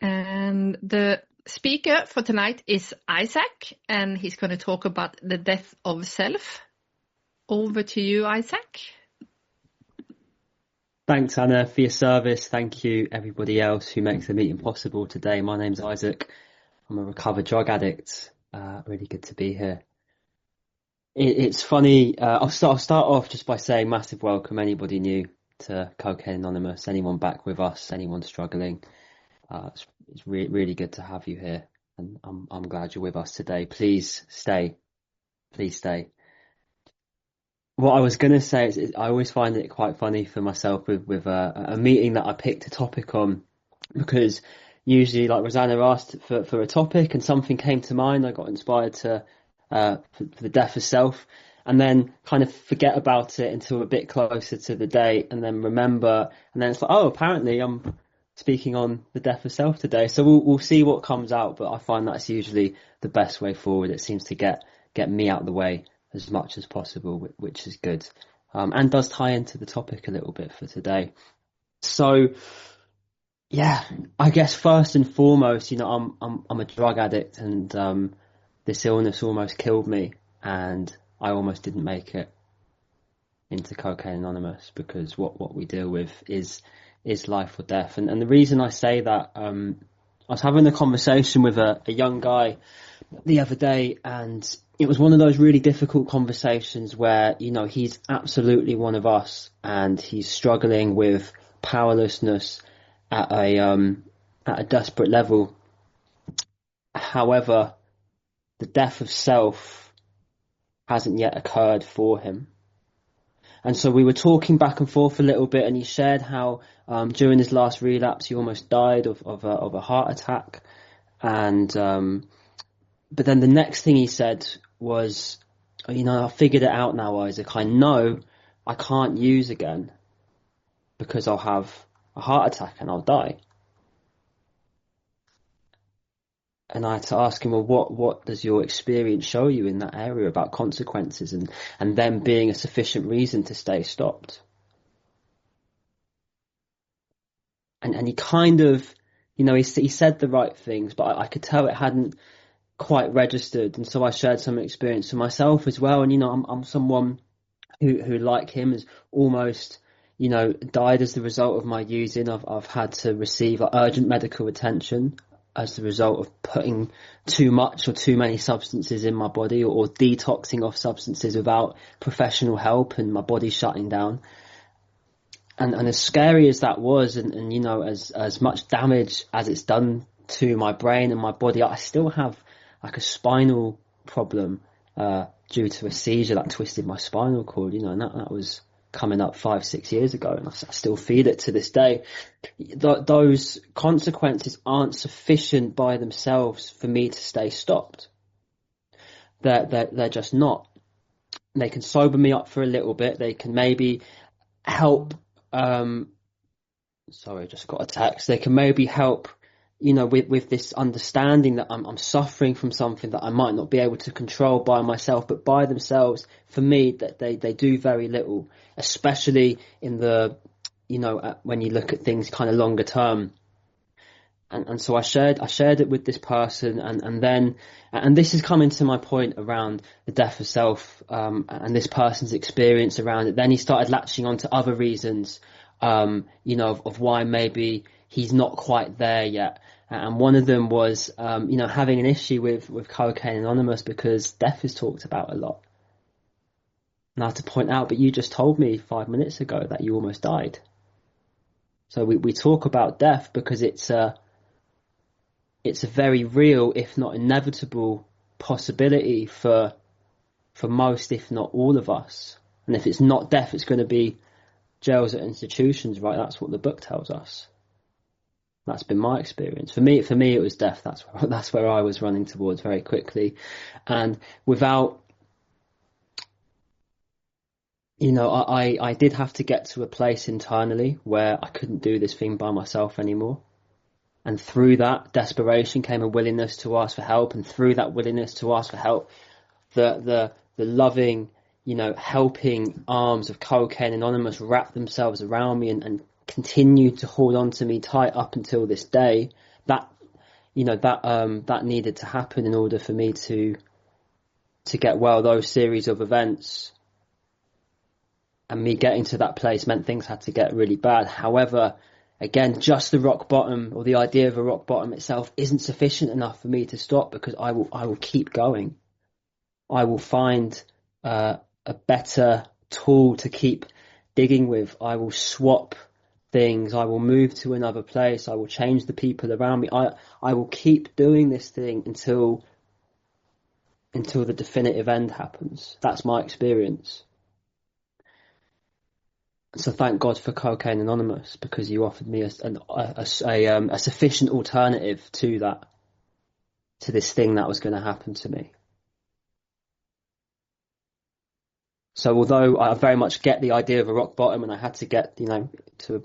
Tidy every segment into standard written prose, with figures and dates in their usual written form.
And the speaker for tonight is Izaak, and he's going to talk about the death of self. Over to you, Izaak. Thanks, Anna, for your service. Thank you, everybody else who makes the meeting possible today. My name's Izaak. I'm a recovered drug addict. Really good to be here. It's funny. I'll start off just by saying massive welcome, anybody new to Cocaine Anonymous, anyone back with us, anyone struggling. It's really good to have you here, and I'm glad you're with us today. Please stay. Please stay. What I was going to say is I always find it quite funny for myself with a meeting that I picked a topic on, because usually, like Rosanna asked for a topic and something came to mind, I got inspired to for the death of self, and then kind of forget about it until a bit closer to the date, and then remember, and then it's like, oh, apparently I'm speaking on the death of self today. So we'll see what comes out, but I find that's usually the best way forward. It seems to get me out of the way as much as possible, which is good, and does tie into the topic a little bit for today. So yeah, I guess first and foremost, I'm a drug addict, and this illness almost killed me, and I almost didn't make it into Cocaine Anonymous, because what we deal with is life or death. And the reason I say that, I was having a conversation with a young guy the other day, and it was one of those really difficult conversations where, he's absolutely one of us, and he's struggling with powerlessness at a desperate level. However, the death of self hasn't yet occurred for him. And so we were talking back and forth a little bit, and he shared how during his last relapse he almost died of a heart attack. And but then the next thing he said was, I figured it out now, Izaak. I know I can't use again because I'll have a heart attack and I'll die. And I had to ask him, well, what does your experience show you in that area about consequences and them being a sufficient reason to stay stopped? And he kind of, he said the right things, but I could tell it hadn't quite registered. And so I shared some experience for myself as well. And, I'm someone who like him, has almost, died as the result of my using. I've had to receive urgent medical attention as the result of putting too much or too many substances in my body, or detoxing off substances without professional help, and my body shutting down. And as scary as that was, and as much damage as it's done to my brain and my body, I still have like a spinal problem due to a seizure that twisted my spinal cord, and that was coming up 5-6 years ago, and I still feel it to this day. Those consequences aren't sufficient by themselves for me to stay stopped. They're just not. They can sober me up for a little bit. They can maybe help. Sorry, I just got a text. They can maybe help, with this understanding that I'm suffering from something that I might not be able to control by myself, but by themselves, for me, that they do very little, especially in the, when you look at things kind of longer term. And so I shared it with this person, and this is coming to my point around the death of self, and this person's experience around it. Then he started latching onto other reasons, of why maybe he's not quite there yet. And one of them was, having an issue with Cocaine Anonymous because death is talked about a lot. And I had to point out, but you just told me 5 minutes ago that you almost died. So we talk about death because it's a very real, if not inevitable, possibility for most, if not all of us. And if it's not death, it's going to be jails or institutions, right? That's what the book tells us. That's been my experience. For me, it was death. That's where I was running towards very quickly, and without, I did have to get to a place internally where I couldn't do this thing by myself anymore. And through that desperation came a willingness to ask for help, and through that willingness to ask for help, the loving, helping arms of Cocaine Anonymous wrapped themselves around me and continued to hold on to me tight up until this day. That that needed to happen in order for me to get well. Those series of events and me getting to that place meant things had to get really bad. However, again, just the rock bottom, or the idea of a rock bottom itself, isn't sufficient enough for me to stop, because I will keep going. I will find a better tool to keep digging with. I will swap things. I will move to another place. I will change the people around me. I will keep doing this thing until the definitive end happens. That's my experience. So thank God for Cocaine Anonymous, because you offered me a sufficient alternative to this thing that was going to happen to me. So although I very much get the idea of a rock bottom, and I had to get, to a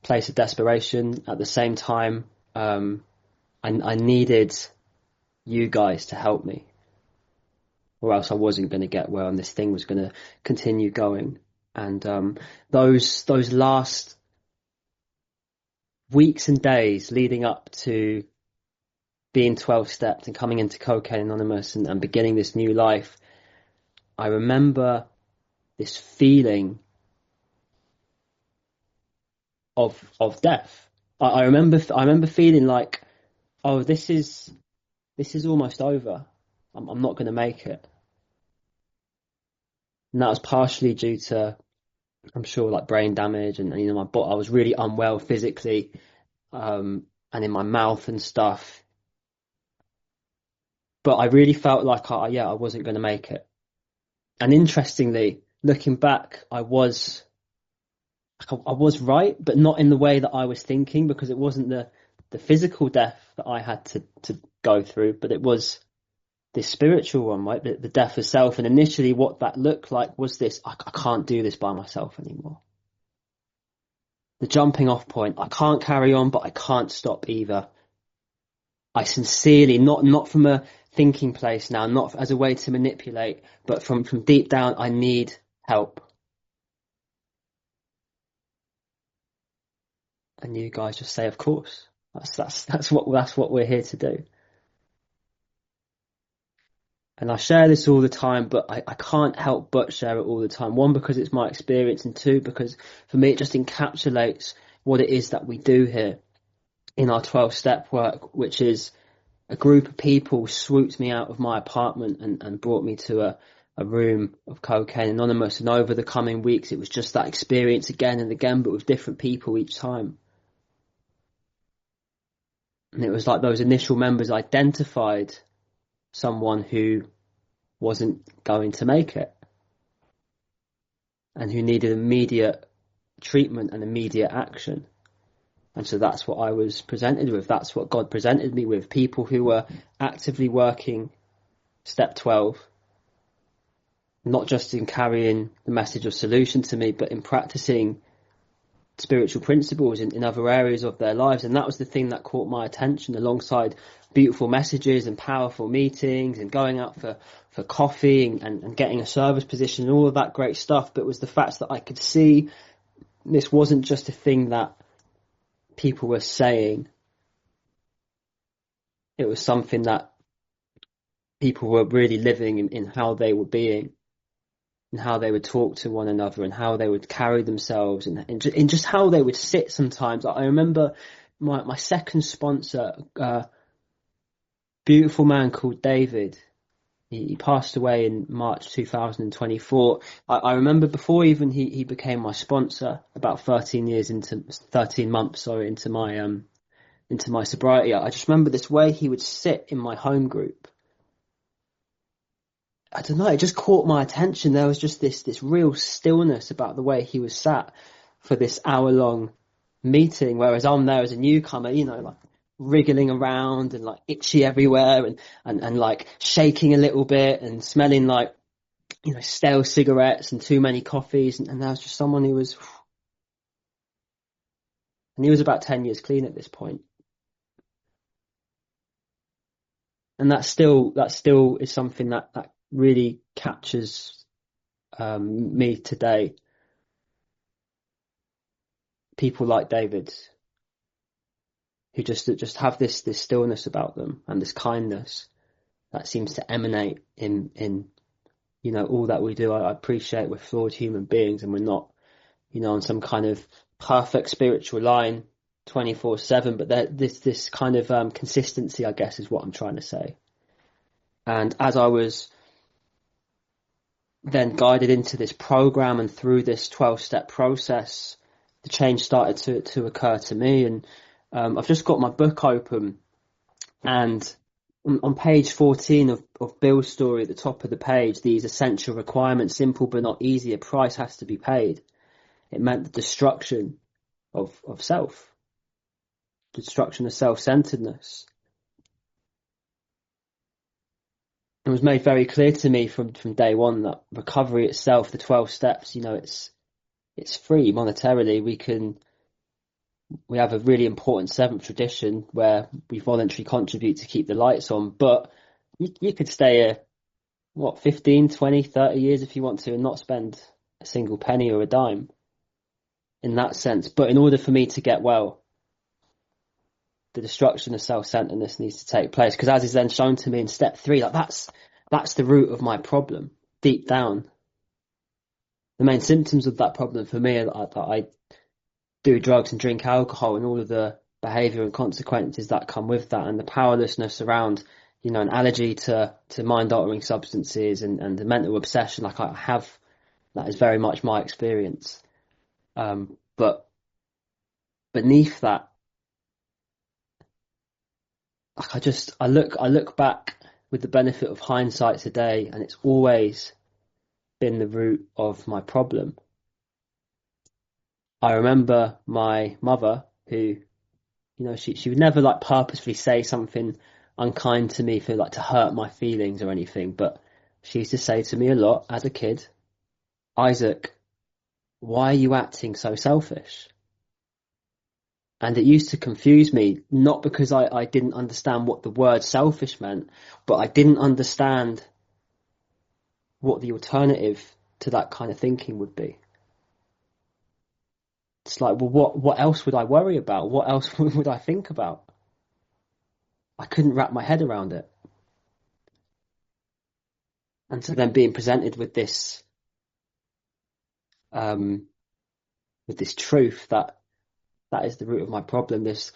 place of desperation, at the same time, I needed you guys to help me, or else I wasn't going to get well, and this thing was going to continue going. And those last weeks and days leading up to being 12-stepped and coming into Cocaine Anonymous and beginning this new life, I remember this feeling of death. I remember feeling like, oh, this is almost over. I'm not going to make it. And that was partially due to, I'm sure, like brain damage, and I was really unwell physically, and in my mouth and stuff. But I really felt like I wasn't going to make it. And interestingly, looking back, I was right, but not in the way that I was thinking, because it wasn't the physical death that I had to go through, but it was this spiritual one, right? The death of self. And initially what that looked like was this: I can't do this by myself anymore. The jumping off point: I can't carry on, but I can't stop either. I sincerely, not from a thinking place now, not as a way to manipulate, but from deep down, I need help. And you guys just say, of course. That's what we're here to do. And I share this all the time, but I can't help but share it all the time. One, because it's my experience, and two, because for me it just encapsulates what it is that we do here in our 12-step work, which is a group of people swooped me out of my apartment and brought me to a room of Cocaine Anonymous. And over the coming weeks, it was just that experience again and again, but with different people each time. And it was like those initial members identified someone who wasn't going to make it and who needed immediate treatment and immediate action. And so that's what I was presented with. That's what God presented me with. People who were actively working step 12, not just in carrying the message of solution to me, but in practicing spiritual principles in other areas of their lives. And that was the thing that caught my attention, alongside beautiful messages and powerful meetings and going out for coffee and getting a service position and all of that great stuff. But it was the fact that I could see this wasn't just a thing that people were saying. It was something that people were really living in how they were being, and how they would talk to one another, and how they would carry themselves, and in just how they would sit sometimes. I remember my second sponsor, beautiful man called David. He passed away in March 2024. I remember before even he became my sponsor, about 13 months into my sobriety, I just remember this way he would sit in my home group. I don't know, it just caught my attention. There was just this real stillness about the way he was sat for this hour-long meeting, whereas I'm there as a newcomer, like wriggling around and like itchy everywhere and like shaking a little bit and smelling like, stale cigarettes and too many coffees. And there was just someone who was, and he was about 10 years clean at this point. And that still is something that really captures me today. People like David, who just have this stillness about them and this kindness that seems to emanate in all that we do. I appreciate we're flawed human beings and we're not on some kind of perfect spiritual line 24/7, but this kind of consistency, I guess, is what I'm trying to say. And as I was then guided into this program and through this 12-step process, the change started to occur to me. And I've just got my book open, and on page 14 of Bill's story, at the top of the page, these essential requirements, simple but not easy, a price has to be paid. It meant the destruction of self, the destruction of self-centeredness. It was made very clear to me from day one that recovery itself, the 12 steps, it's free monetarily. We have a really important seventh tradition where we voluntarily contribute to keep the lights on, but you could stay here, 15, 20, 30 years if you want to and not spend a single penny or a dime in that sense. But in order for me to get well, the destruction of self-centeredness needs to take place, because as is then shown to me in step 3, that's the root of my problem deep down. The main symptoms of that problem for me are that I do drugs and drink alcohol and all of the behaviour and consequences that come with that, and the powerlessness around an allergy to mind altering substances and the mental obsession like I have. That is very much my experience, but beneath that, I look back with the benefit of hindsight today, and it's always been the root of my problem. I remember my mother, who, she would never purposefully say something unkind to me to hurt my feelings or anything, but she used to say to me a lot as a kid, "Izaak, why are you acting so selfish?" And it used to confuse me, not because I didn't understand what the word selfish meant, but I didn't understand what the alternative to that kind of thinking would be. It's like, well, what else would I worry about? What else would I think about? I couldn't wrap my head around it. And so then being presented with this truth that is the root of my problem, this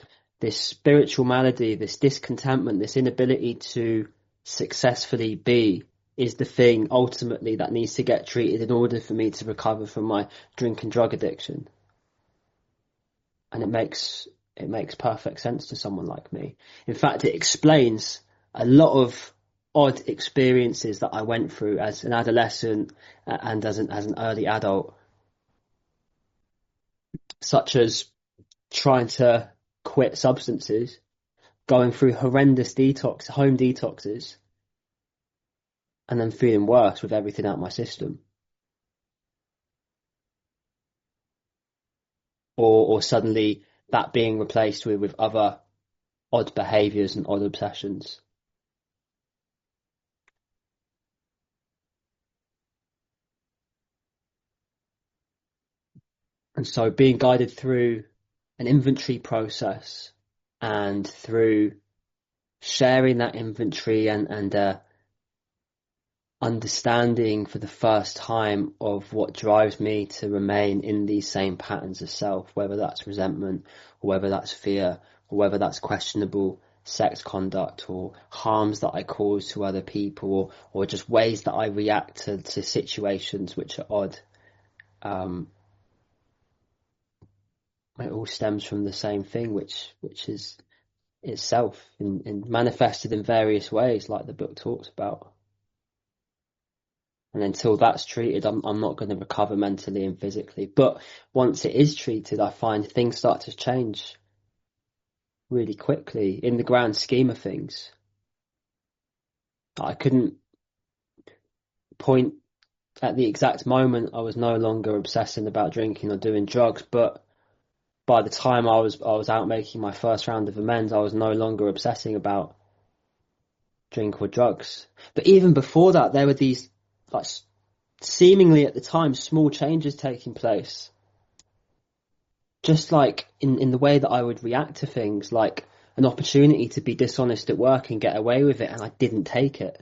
spiritual malady, this discontentment, this inability to successfully be, is the thing ultimately that needs to get treated in order for me to recover from my drink and drug addiction. And it makes perfect sense to someone like me. In fact, it explains a lot of odd experiences that I went through as an adolescent and as an early adult, such as trying to quit substances, going through horrendous home detoxes, and then feeling worse with everything out of my system. Or suddenly that being replaced with other odd behaviours and odd obsessions. And so being guided through an inventory process and through sharing that inventory and understanding for the first time of what drives me to remain in these same patterns of self, whether that's resentment or whether that's fear or whether that's questionable sex conduct or harms that I cause to other people or just ways that I react to situations which are odd. It all stems from the same thing, which is itself and manifested in various ways, like the book talks about. And until that's treated, I'm not going to recover mentally and physically. But once it is treated, I find things start to change really quickly in the grand scheme of things. I couldn't point at the exact moment I was no longer obsessing about drinking or doing drugs, but by the time I was out making my first round of amends, I was no longer obsessing about drink or drugs. But even before that, there were these seemingly at the time small changes taking place. just like in the way that I would react to things, like an opportunity to be dishonest at work and get away with it, and I didn't take it.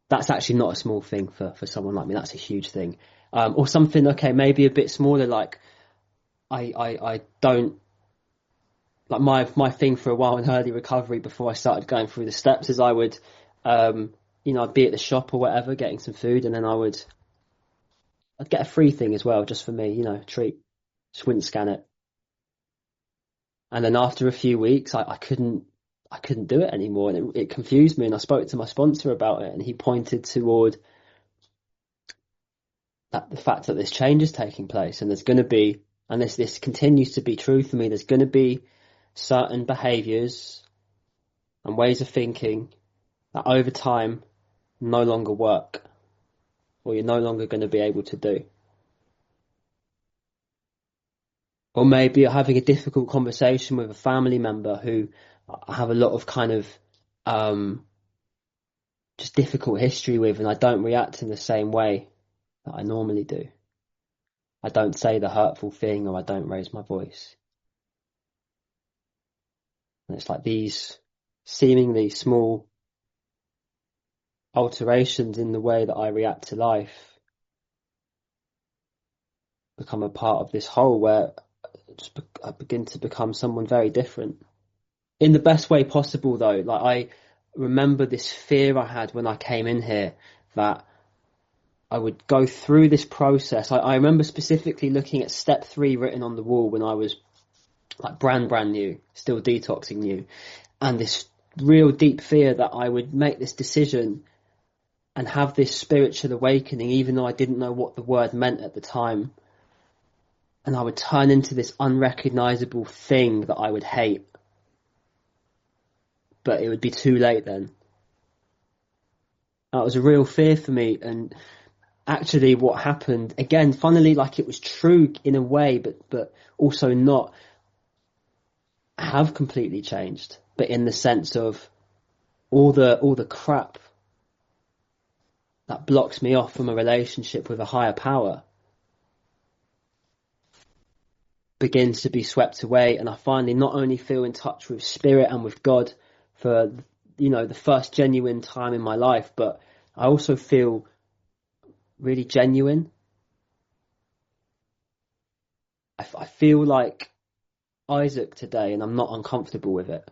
That's actually not a small thing for someone like me. That's a huge thing. Or something, okay, maybe a bit smaller, like I don't, like my thing for a while in early recovery before I started going through the steps is I would, I'd be at the shop or whatever, getting some food, and then I'd get a free thing as well, just for me, treat. Just wouldn't scan it. And then after a few weeks, I couldn't do it anymore, and it confused me. And I spoke to my sponsor about it, and he pointed toward the fact that this change is taking place, and there's going to be, and this continues to be true for me. There's going to be certain behaviours and ways of thinking that over time no longer work, or you're no longer going to be able to do. Or maybe you're having a difficult conversation with a family member who have a lot of kind of just difficult history with, and I don't react in the same way that I normally do. I don't say the hurtful thing, or I don't raise my voice. And it's like these seemingly small alterations in the way that I react to life become a part of this whole where I begin to become someone very different. In the best way possible, though. Like, I remember this fear I had when I came in here that I would go through this process. I remember specifically looking at step 3 written on the wall when I was like brand new, still detoxing new, and this real deep fear that I would make this decision and have this spiritual awakening, even though I didn't know what the word meant at the time. And I would turn into this unrecognizable thing that I would hate. But it would be too late then. That was a real fear for me. And actually what happened, again, funnily, like it was true in a way, but also not, I have completely changed. But in the sense of all the crap that blocks me off from a relationship with a higher power begins to be swept away, and I finally not only feel in touch with spirit and with God for, the first genuine time in my life, but I also feel really genuine. I feel like Izaak today, and I'm not uncomfortable with it.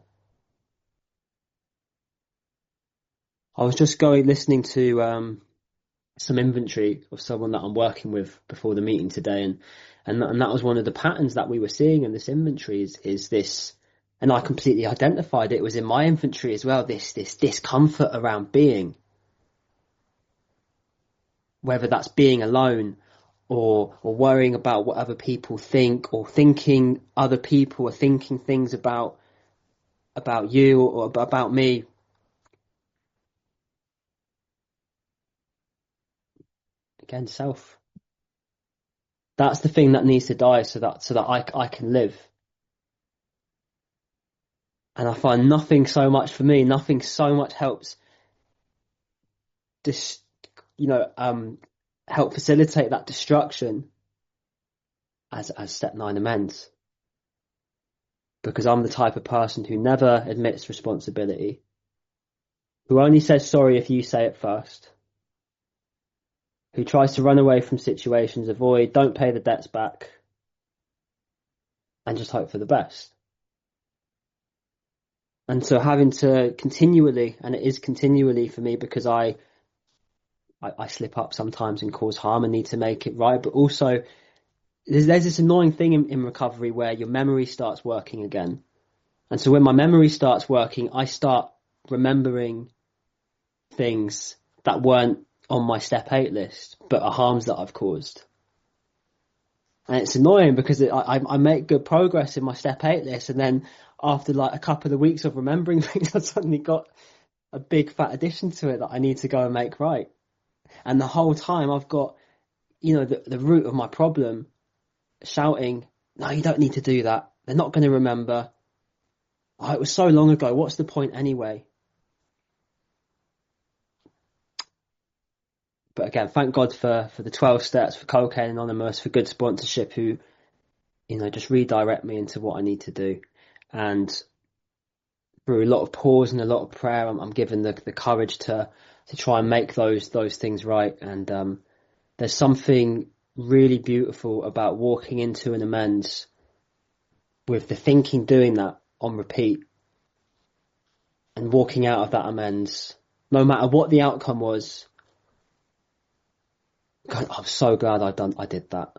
I was just listening to some inventory of someone that I'm working with before the meeting today, and that was one of the patterns that we were seeing in this inventory is this, and I completely identified it. It was in my inventory as well, this discomfort around being, whether that's being alone or worrying about what other people think, or thinking other people are thinking things about you or about me. Again, self. That's the thing that needs to die so that I can live. And I find nothing so much helps this, help facilitate that destruction as step 9 amends. Because I'm the type of person who never admits responsibility, who only says sorry if you say it first, who tries to run away from situations, avoid, don't pay the debts back, and just hope for the best. And so having to continually, and it is continually for me, because I slip up sometimes and cause harm and need to make it right, but also there's this annoying thing in recovery where your memory starts working again. And so when my memory starts working, I start remembering things that weren't on my step 8 list, but are harms that I've caused. And it's annoying because I make good progress in my step 8 list, and then after like a couple of weeks of remembering things, I've suddenly got a big fat addition to it that I need to go and make right. And the whole time I've got, the root of my problem shouting, no, you don't need to do that. They're not going to remember. Oh, it was so long ago. What's the point anyway? But again, thank God for the 12 steps, for Cocaine Anonymous, for good sponsorship, who just redirect me into what I need to do. And through a lot of pause and a lot of prayer, I'm given the courage to try and make those things right. And there's something really beautiful about walking into an amends with the thinking doing that on repeat and walking out of that amends, no matter what the outcome was. God, I'm so glad I did that.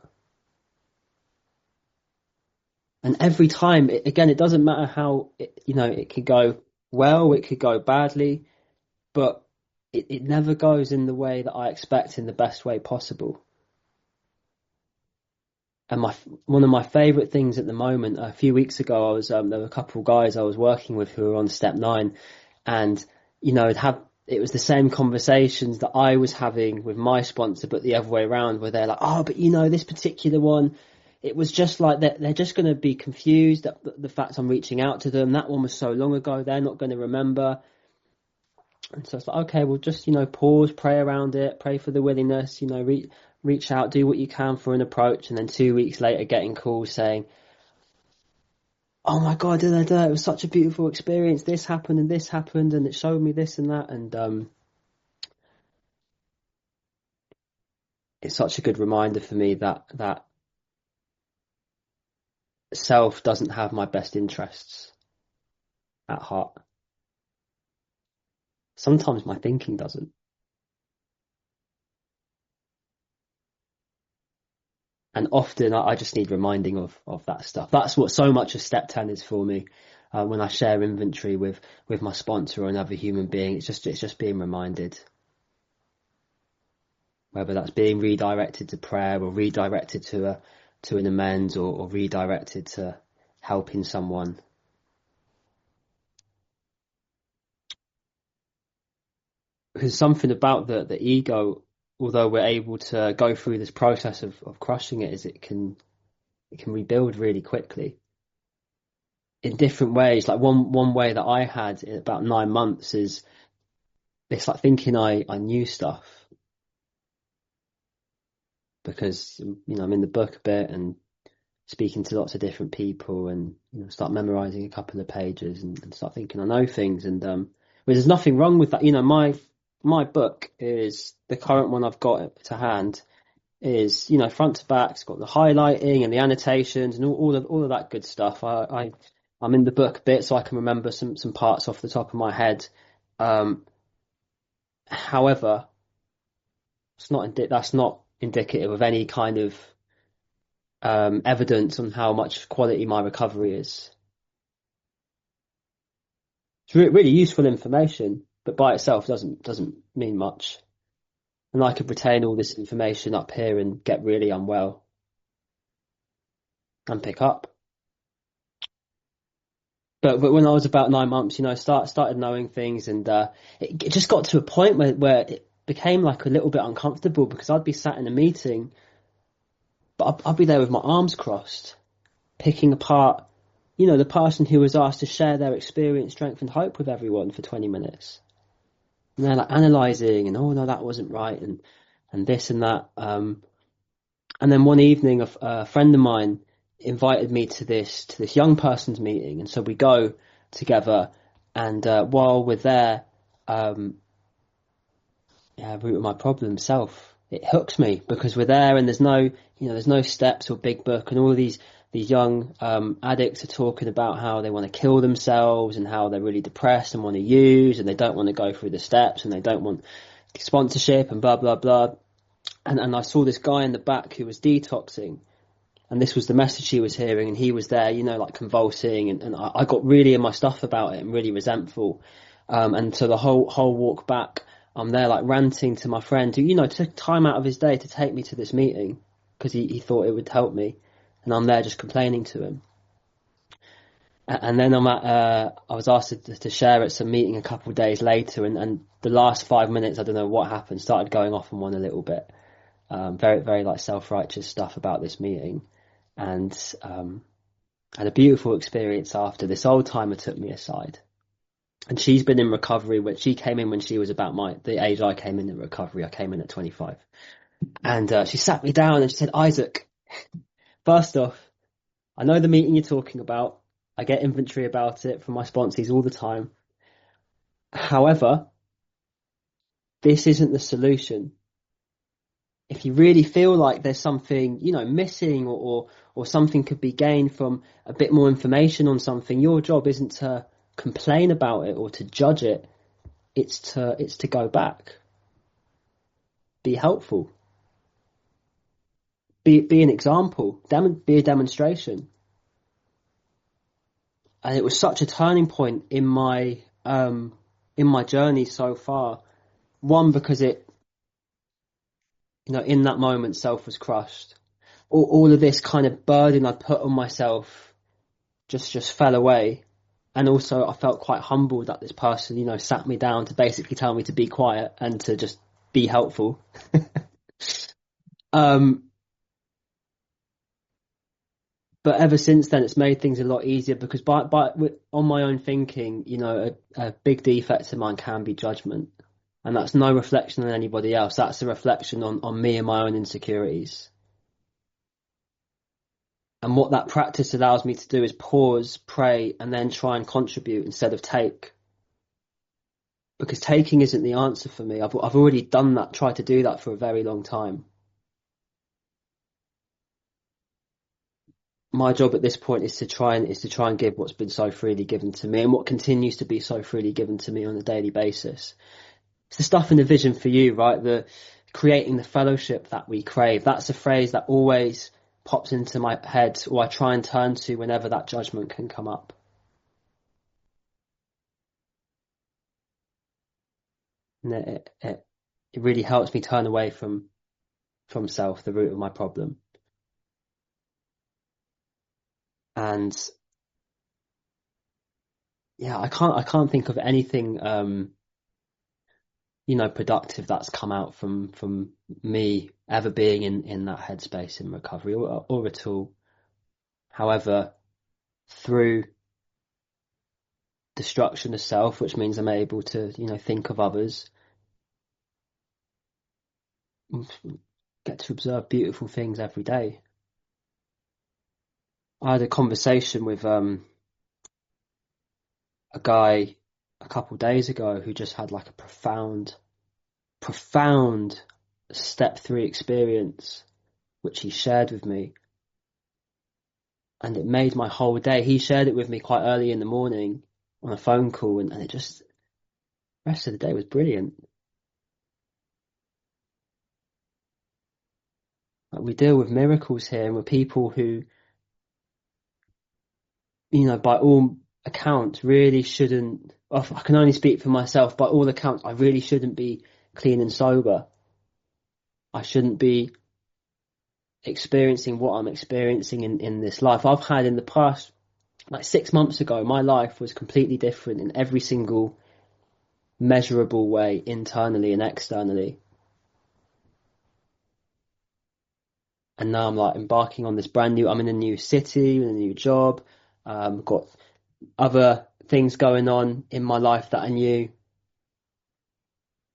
And every time, again, it doesn't matter how, it could go well, it could go badly, but it never goes in the way that I expect in the best way possible. And one of my favourite things at the moment, a few weeks ago, I was there were a couple of guys I was working with who were on step 9, and it was the same conversations that I was having with my sponsor, but the other way around, where they're like, oh, but this particular one, it was just like they're just going to be confused at the fact I'm reaching out to them. That one was so long ago, they're not going to remember. And so it's like, okay, well, just, pause, pray around it, pray for the willingness, reach out, do what you can for an approach. And then 2 weeks later, getting calls saying, oh my God, it was such a beautiful experience. This happened and it showed me this and that. And it's such a good reminder for me that self doesn't have my best interests at heart. Sometimes my thinking doesn't. And often I just need reminding of that stuff. That's what so much of step 10 is for me. When I share inventory with my sponsor or another human being, it's just being reminded. Whether that's being redirected to prayer or redirected to an amends or redirected to helping someone. Because something about the ego, although we're able to go through this process of crushing it, is it can rebuild really quickly in different ways. Like one way that I had in about 9 months is it's like thinking I knew stuff, because I'm in the book a bit and speaking to lots of different people, and start memorizing a couple of pages and start thinking I know things. And there's nothing wrong with that. My book is the current one I've got to hand is front to back. It's got the highlighting and the annotations and all of that good stuff. I'm in the book a bit, so I can remember some parts off the top of my head. However, that's not indicative of any kind of evidence on how much quality my recovery is. It's really useful information, but by itself doesn't mean much. And I could retain all this information up here and get really unwell and pick up. But when I was about 9 months, started knowing things, and it just got to a point where it became like a little bit uncomfortable, because I'd be sat in a meeting, but I'd be there with my arms crossed, picking apart, the person who was asked to share their experience, strength and hope with everyone for 20 minutes. And they're like analysing and, oh no, that wasn't right, and this and that. And then one evening, a friend of mine invited me to this young person's meeting, and so we go together. And while we're there, root of my problem, self, it hooks me, because we're there and there's no steps or big book, and all of these young addicts are talking about how they want to kill themselves and how they're really depressed and want to use, and they don't want to go through the steps, and they don't want sponsorship and blah blah blah. And I saw this guy in the back who was detoxing, and this was the message he was hearing, and he was there, like convulsing, and I got really in my stuff about it and really resentful. And so the whole walk back, I'm there like ranting to my friend who, took time out of his day to take me to this meeting because he thought it would help me. And I'm there just complaining to him. And then I was asked to share at some meeting a couple of days later, and the last 5 minutes, I don't know what happened, started going off on one a little bit. Very, very like self-righteous stuff about this meeting. And had a beautiful experience after. This old timer took me aside. And she's been in recovery. She came in when she was about the age I came in recovery. I came in at 25. And she sat me down and she said, Izaak, first off, I know the meeting you're talking about. I get inventory about it from my sponsees all the time. However, this isn't the solution. If you really feel like there's something, missing or something could be gained from a bit more information on something, your job isn't to complain about it or to judge it. It's to go back. Be helpful. Be an example. Be a demonstration. And it was such a turning point in my journey so far. One, because in that moment, self was crushed. All of this kind of burden I'd put on myself just fell away. And also I felt quite humbled that this person, sat me down to basically tell me to be quiet and to just be helpful. But ever since then, it's made things a lot easier because on my own thinking, a big defect of mine can be judgment. And that's no reflection on anybody else. That's a reflection on me and my own insecurities. And what that practice allows me to do is pause, pray, and then try and contribute instead of take. Because taking isn't the answer for me. I've already done that, tried to do that for a very long time. My job at this point is to try and give what's been so freely given to me and what continues to be so freely given to me on a daily basis. It's the stuff in the vision for you, right? The creating the fellowship that we crave. That's a phrase that always pops into my head, or I try and turn to whenever that judgment can come up. And it really helps me turn away from self, the root of my problem. And yeah, I can't think of anything productive that's come out from me ever being in that headspace in recovery or at all. However, through destruction of self, which means I'm able to, think of others, get to observe beautiful things every day. I had a conversation with a guy a couple of days ago who just had like a profound step 3 experience, which he shared with me. And it made my whole day. He shared it with me quite early in the morning on a phone call, and it just, the rest of the day was brilliant. Like, we deal with miracles here, and with people who, by all accounts, really shouldn't, I can only speak for myself, by all accounts, I really shouldn't be clean and sober. I shouldn't be experiencing what I'm experiencing in this life. I've had in the past, like 6 months ago, my life was completely different in every single measurable way, internally and externally. And now I'm like embarking on this I'm in a new city, in a new job, got other things going on in my life that are new.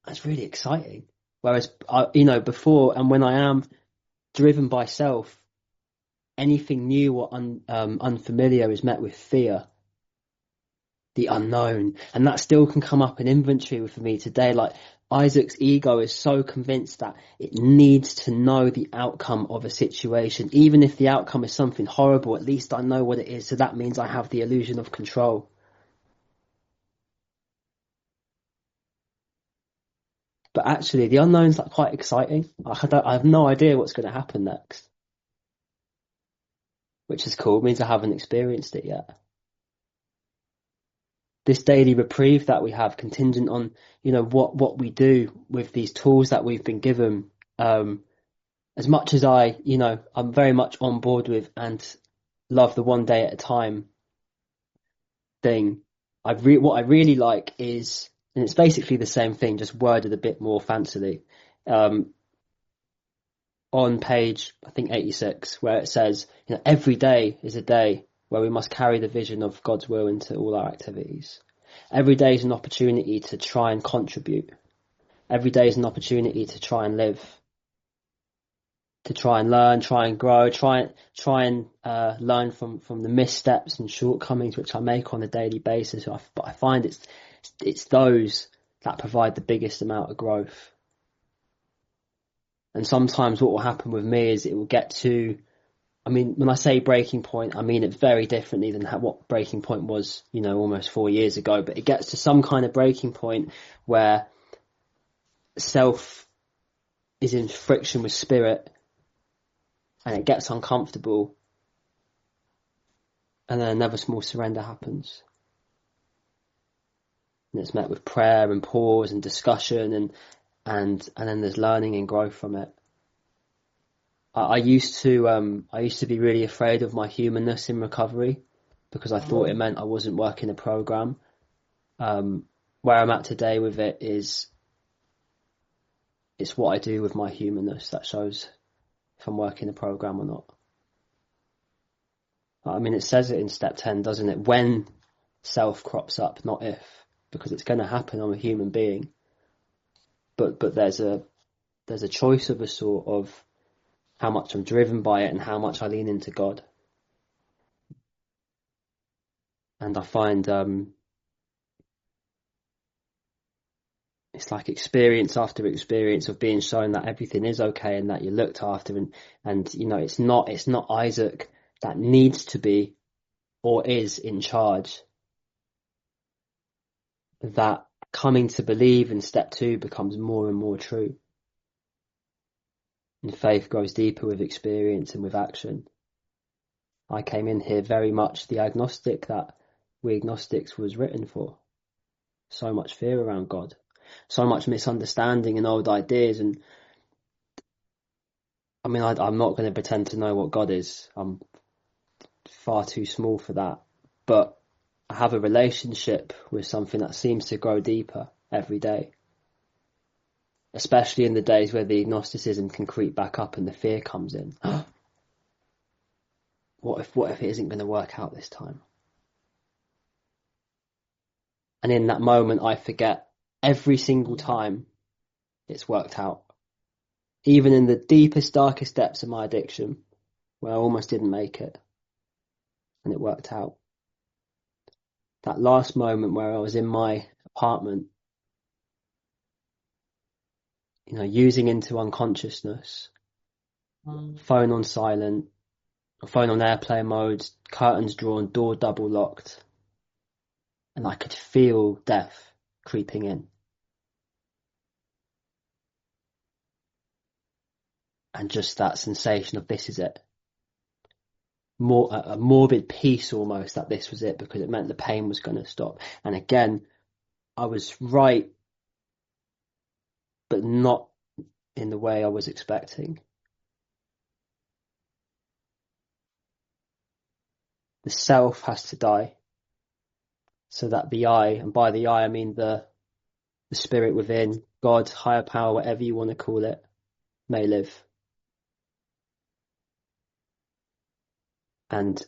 That's really exciting. Whereas, before, and when I am driven by self, anything new or unfamiliar is met with fear, the unknown. And that still can come up in inventory for me today. Like, Isaac's ego is so convinced that it needs to know the outcome of a situation. Even if the outcome is something horrible, at least I know what it is. So that means I have the illusion of control. But actually, the unknown's like quite exciting. I have no idea what's going to happen next, which is cool. It means I haven't experienced it yet. This daily reprieve that we have, contingent on, what we do with these tools that we've been given. As much as I'm very much on board with and love the one day at a time thing. What I really like is, and it's basically the same thing, just worded a bit more fancily. On page, I think 86, where it says, every day is a day where we must carry the vision of God's will into all our activities. Every day is an opportunity to try and contribute. Every day is an opportunity to try and live. to try and learn, try and grow, try and learn from the missteps and shortcomings which I make on a daily basis. But I find it's those that provide the biggest amount of growth. And sometimes what will happen with me is it will get to, I mean, when I say breaking point, I mean it very differently than what breaking point was, almost 4 years ago. But it gets to some kind of breaking point where self is in friction with spirit, and it gets uncomfortable, and then another small surrender happens. And it's met with prayer and pause and discussion, and then there's learning and growth from it. I used to be really afraid of my humanness in recovery, because I thought it meant I wasn't working a program. Where I'm at today with it is, it's what I do with my humanness that shows if I'm working a program or not. I mean, it says it in step 10, doesn't it? When self crops up, not if, because it's going to happen. I'm a human being, but there's a choice of a sort of how much I'm driven by it and how much I lean into God. And I find it's like experience after experience of being shown that everything is okay and that you're looked after, and it's not Izaak that needs to be or is in charge. That coming to believe in step 2 becomes more and more true. And faith grows deeper with experience and with action. I came in here very much the agnostic that we agnostics was written for. So much fear around God, so much misunderstanding and old ideas. And I mean, I'm not going to pretend to know what God is. I'm far too small for that. But I have a relationship with something that seems to grow deeper every day. Especially in the days where the agnosticism can creep back up and the fear comes in. What if it isn't going to work out this time? And in that moment, I forget every single time it's worked out. Even in the deepest, darkest depths of my addiction, where I almost didn't make it, and it worked out. That last moment where I was in my apartment, using into unconsciousness, phone on silent, phone on airplane mode, curtains drawn, door double locked, and I could feel death creeping in. And just that sensation of this is it. A morbid peace almost that this was it, because it meant the pain was going to stop. And again, I was right, but not in the way I was expecting. The self has to die so that the I, and by the I mean the spirit within, God, higher power, whatever you want to call it, may live. And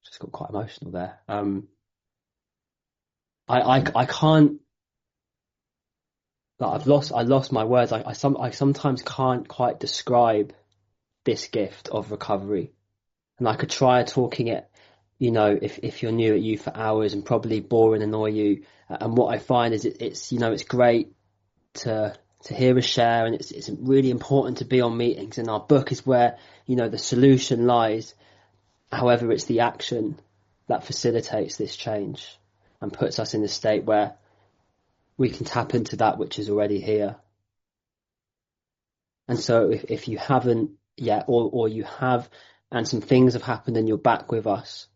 just got quite emotional there. I can't. Like I lost my words. I sometimes can't quite describe this gift of recovery, and I could try talking it, if you're new at you for hours and probably bore and annoy you. And what I find is it's great to hear us share, and it's really important to be on meetings. And our book is where the solution lies. However, it's the action that facilitates this change and puts us in a state where we can tap into that which is already here. And so if you haven't yet, or you have, and some things have happened and you're back with us,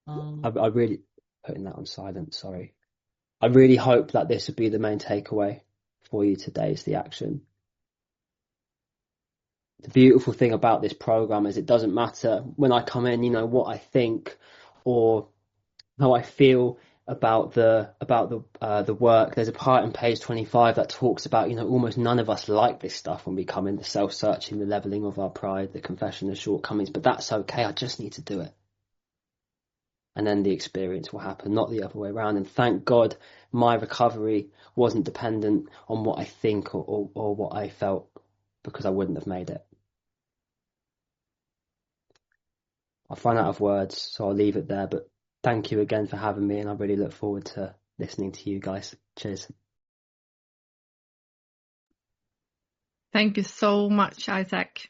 I really, putting that on silent, sorry. I really hope that this would be the main takeaway for you today, is the action. The beautiful thing about this program is it doesn't matter when I come in, what I think or how I feel about the work. There's a part in page 25 that talks about, almost none of us like this stuff when we come in, the self-searching, the leveling of our pride, the confession of shortcomings, but that's okay. I just need to do it. and then the experience will happen, not the other way around. And thank God my recovery wasn't dependent on what I think or what I felt, because I wouldn't have made it. I've run out of words, so I'll leave it there. But thank you again for having me, and I really look forward to listening to you guys. Cheers. Thank you so much, Izaak.